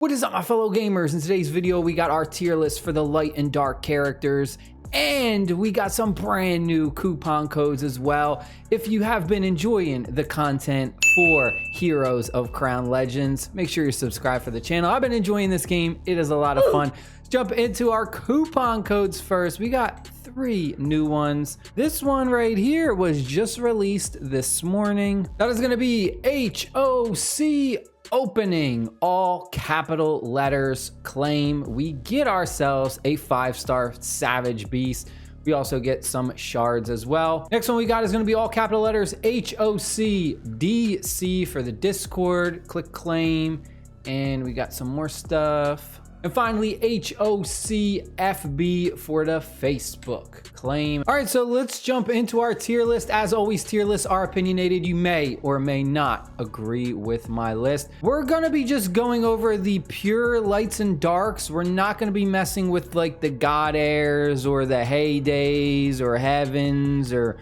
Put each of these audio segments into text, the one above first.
What is up, my fellow gamers? In today's video, we got our tier list for the light and dark characters, and we got some brand new coupon codes as well. If you have been enjoying the content for Heroes of Crown Legends, make sure you're subscribed for the channel. I've been enjoying this game. It is a lot of fun. Let's jump into our coupon codes first. We got 3 new ones. This one right here was just released this morning. That is going to be HOC opening, all capital letters, claim. We get ourselves a 5-star Savage Beast. We also get some shards as well. Next one we got is going to be all capital letters, HOCDC for the Discord. Click claim, and we got some more stuff. And finally, HOCFB for the Facebook claim. All right, so let's jump into our tier list. As always, tier lists are opinionated. You may or may not agree with my list. We're gonna be just going over the pure lights and darks. We're not gonna be messing with like the God Heirs or the Heydays or Heavens or,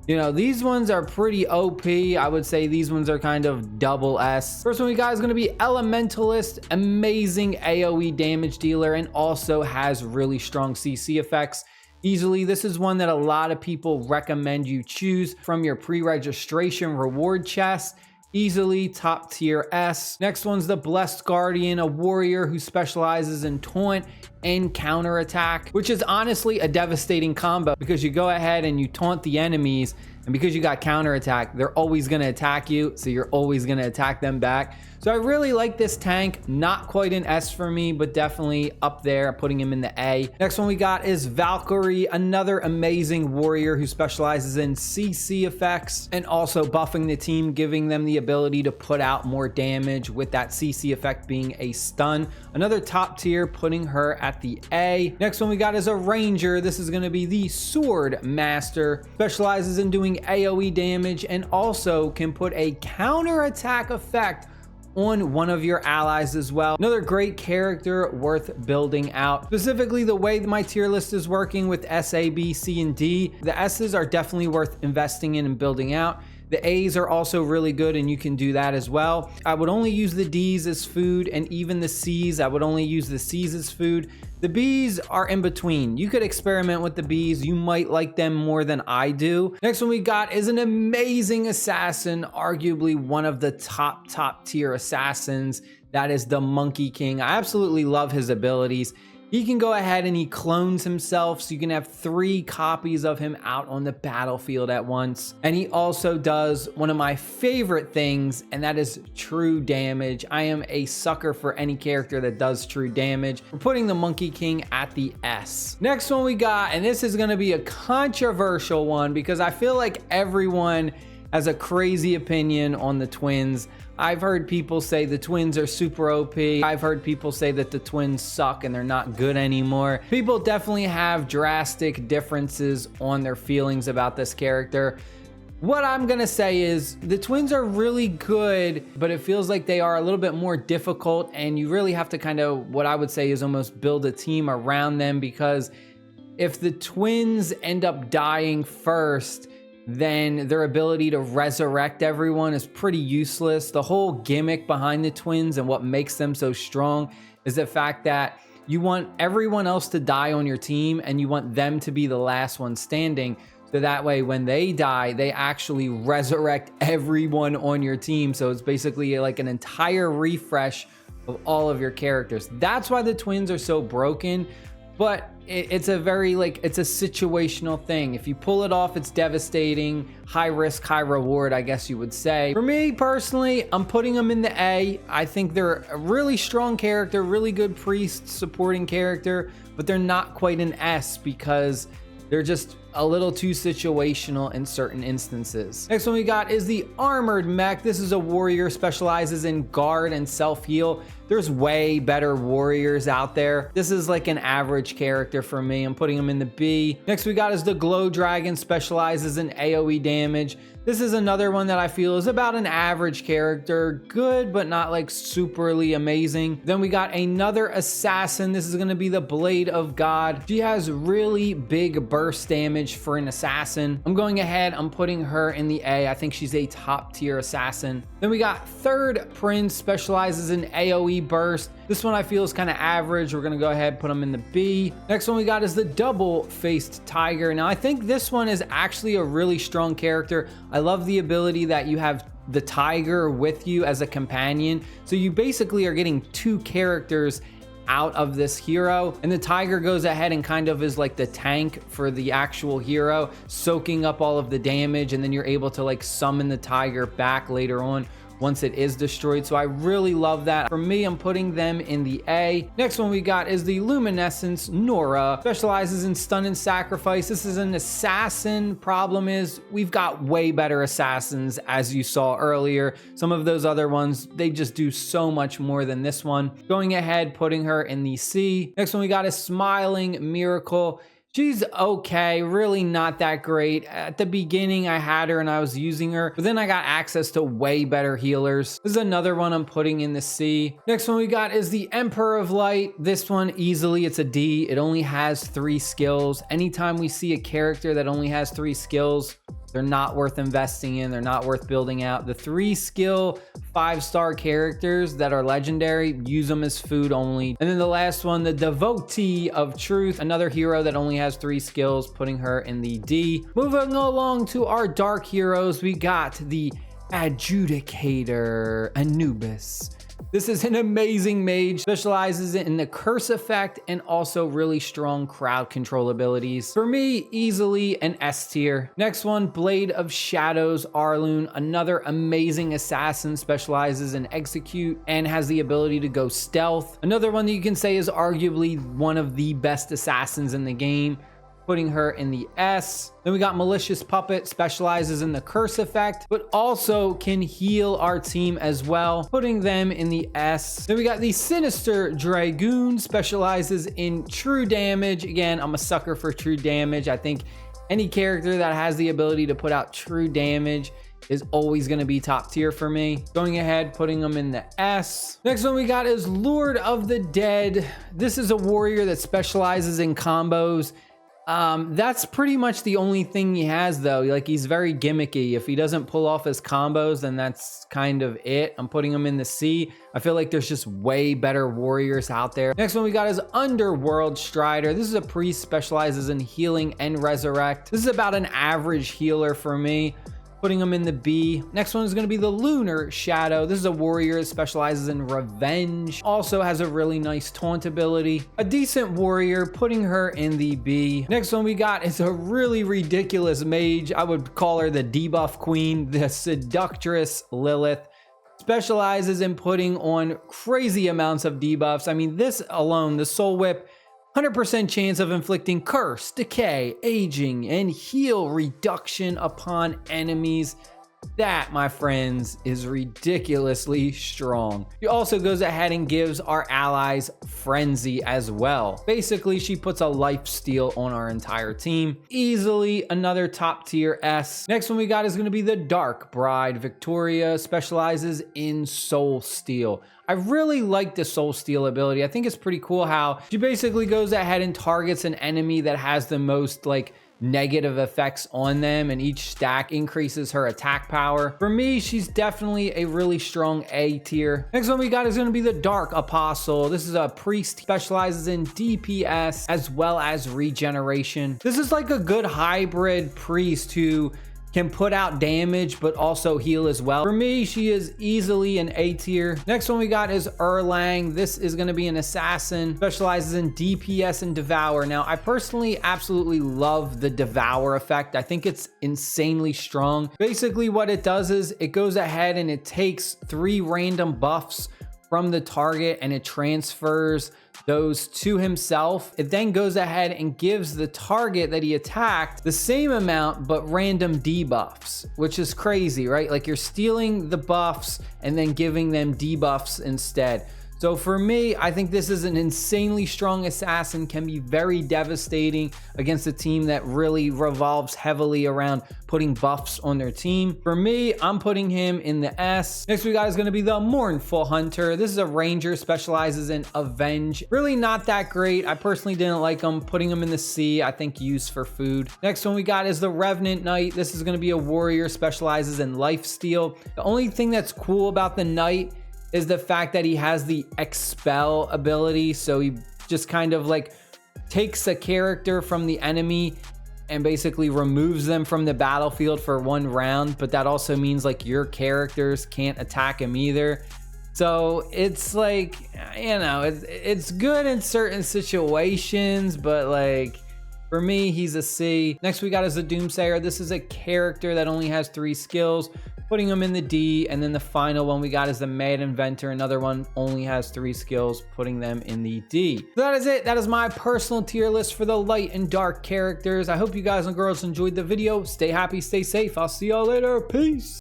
you know, these ones are pretty OP. I would say these ones are kind of double S. First one we got is going to be Elementalist, amazing AoE damage dealer, and also has really strong CC effects. Easily, this is one that a lot of people recommend you choose from your pre-registration reward chest. Easily top tier S. Next one's the Blessed Guardian, a warrior who specializes in taunt and counterattack, which is honestly a devastating combo because you go ahead and you taunt the enemies, and because you got counterattack, they're always going to attack you, so you're always going to attack them back. So I really like this tank. Not quite an S for me, but definitely up there, putting him in the A. Next one we got is Valkyrie, another amazing warrior who specializes in CC effects and also buffing the team, giving them the ability to put out more damage with that CC effect being a stun. Another top tier, putting her at the A. Next one we got is a Ranger. This is going to be the Sword Master. Specializes in doing AoE damage and also can put a counterattack effect on one of your allies as well. Another great character worth building out. Specifically, the way my tier list is working with S, A, B, C, and D, the S's are definitely worth investing in and building out. The A's are also really good, and you can do that as well. I would only use the D's as food, and even the C's, I would only use the C's as food. The B's are in between. You could experiment with the B's. You might like them more than I do. Next one we got is an amazing assassin, arguably one of the top tier assassins. That is the Monkey King. I absolutely love his abilities. He can go ahead and he clones himself, so you can have 3 copies of him out on the battlefield at once. And he also does one of my favorite things, and that is true damage. I am a sucker for any character that does true damage. We're putting the Monkey King at the S. Next one we got, and this is going to be a controversial one because I feel like everyone has a crazy opinion on the twins. I've heard people say the twins are super OP. I've heard people say that the twins suck and they're not good anymore. People definitely have drastic differences on their feelings about this character. What I'm gonna say is the twins are really good, but it feels like they are a little bit more difficult, and you really have to kind of, what I would say is almost build a team around them, because if the twins end up dying first, then their ability to resurrect everyone is pretty useless. The whole gimmick behind the twins and what makes them so strong is the fact that you want everyone else to die on your team and you want them to be the last one standing. So that way when they die, they actually resurrect everyone on your team. So it's basically like an entire refresh of all of your characters. That's why the twins are so broken. But it's a very, like, it's a situational thing. If you pull it off, it's devastating. High risk, high reward, I guess you would say. For me personally, I'm putting them in the A. I think they're a really strong character, really good priest supporting character, but they're not quite an S because they're just a little too situational in certain instances. Next one we got is the Armored Mech. This is a warrior, specializes in guard and self-heal. There's way better warriors out there. This is like an average character for me. I'm putting him in the B. Next we got is the Glow Dragon, specializes in AoE damage. This is another one that I feel is about an average character. Good, but not like superly amazing. Then we got another assassin. This is gonna be the Blade of God. She has really big burst damage damage for an assassin. I'm going ahead, I'm putting her in the A. I think she's a top tier assassin. Then we got Third Prince, specializes in AoE burst. This one I feel is kind of average. We're gonna go ahead, put him in the B. Next one we got is the Double-Faced Tiger. Now I think this one is actually a really strong character. I love the ability that you have the tiger with you as a companion. So you basically are getting two characters out of this hero, and the tiger goes ahead and kind of is like the tank for the actual hero, soaking up all of the damage, and then you're able to like summon the tiger back later on once it is destroyed. So I really love that. For me, I'm putting them in the A. Next one we got is the Luminescence Nora, specializes in stun and sacrifice. This is an assassin. Problem is we've got way better assassins, as you saw earlier. Some of those other ones, they just do so much more than this one. Going ahead, putting her in the C. Next one we got is Smiling Miracle. She's okay, really not that great. At the beginning, I had her and I was using her, but then I got access to way better healers. This is another one I'm putting in the C. Next one we got is the Emperor of Light. This one easily, it's a D. It only has 3 skills. Anytime we see a character that only has 3 skills, they're not worth investing in. They're not worth building out. The 3 skill 5-star characters that are legendary, use them as food only. And then the last one, the Devotee of Truth, another hero that only has 3 skills, putting her in the D. Moving along to our dark heroes, we got the Adjudicator Anubis. This is an amazing mage, specializes in the curse effect and also really strong crowd control abilities. For me, easily an S tier. Next one, Blade of Shadows Arlune, another amazing assassin, specializes in execute and has the ability to go stealth. Another one that you can say is arguably one of the best assassins in the game, putting her in the S. Then we got Malicious Puppet, specializes in the curse effect, but also can heal our team as well, putting them in the S. Then we got the Sinister Dragoon, specializes in true damage. Again, I'm a sucker for true damage. I think any character that has the ability to put out true damage is always going to be top tier for me. Going ahead, putting them in the S. Next one we got is Lord of the Dead. This is a warrior that specializes in combos. That's pretty much the only thing he has though. Like, he's very gimmicky. If he doesn't pull off his combos, then that's kind of it. I'm putting him in the C. I feel like there's just way better warriors out there. Next one we got is Underworld Strider. This is a priest, specializes in healing and resurrect. This is about an average healer for me, putting him in the B. Next one is going to be the Lunar Shadow. This is a warrior that specializes in revenge. Also has a really nice taunt ability. A decent warrior, putting her in the B. Next one we got is a really ridiculous mage. I would call her the debuff queen, the Seductress Lilith. Specializes in putting on crazy amounts of debuffs. I mean, this alone, the Soul Whip, 100% chance of inflicting curse, decay, aging, and heal reduction upon enemies. That, my friends, is ridiculously strong. She also goes ahead and gives our allies frenzy as well. Basically, she puts a life steal on our entire team. Easily another top tier S. Next one we got is going to be the Dark Bride. Victoria specializes in soul steal. I really like the soul steal ability. I think it's pretty cool how she basically goes ahead and targets an enemy that has the most like negative effects on them, and each stack increases her attack power. For me, she's definitely a really strong A tier. Next one we got is going to be the Dark Apostle. This is a priest, specializes in DPS as well as regeneration. This is like a good hybrid priest who can put out damage but also heal as well. For me, she is easily an A tier. Next one we got is Erlang. This is going to be an assassin, specializes in DPS and Devour. Now, I personally absolutely love the Devour effect. I think it's insanely strong. Basically, what it does is it goes ahead and it takes 3 random buffs from the target and it transfers those to himself. It then goes ahead and gives the target that he attacked the same amount but random debuffs, which is crazy, right? Like, you're stealing the buffs and then giving them debuffs instead. So for me, I think this is an insanely strong assassin, can be very devastating against a team that really revolves heavily around putting buffs on their team. For me, I'm putting him in the S. Next we got is going to be the Mournful Hunter. This is a ranger, specializes in avenge. Really not that great. I personally didn't like him. Putting him in the C, I think used for food. Next one we got is the Revenant Knight. This is going to be a warrior, specializes in lifesteal. The only thing that's cool about the Knight is the fact that he has the expel ability. So he just kind of like takes a character from the enemy and basically removes them from the battlefield for 1 round. But that also means like your characters can't attack him either. So it's like, you know, it's good in certain situations, but like for me, he's a C. Next we got is the Doomsayer. This is a character that only has 3 skills, putting him in the D. And then the final one we got is the Mad Inventor. Another one only has 3 skills, putting them in the D. So that is it. That is my personal tier list for the light and dark characters. I hope you guys and girls enjoyed the video. Stay happy, stay safe. I'll see y'all later. Peace.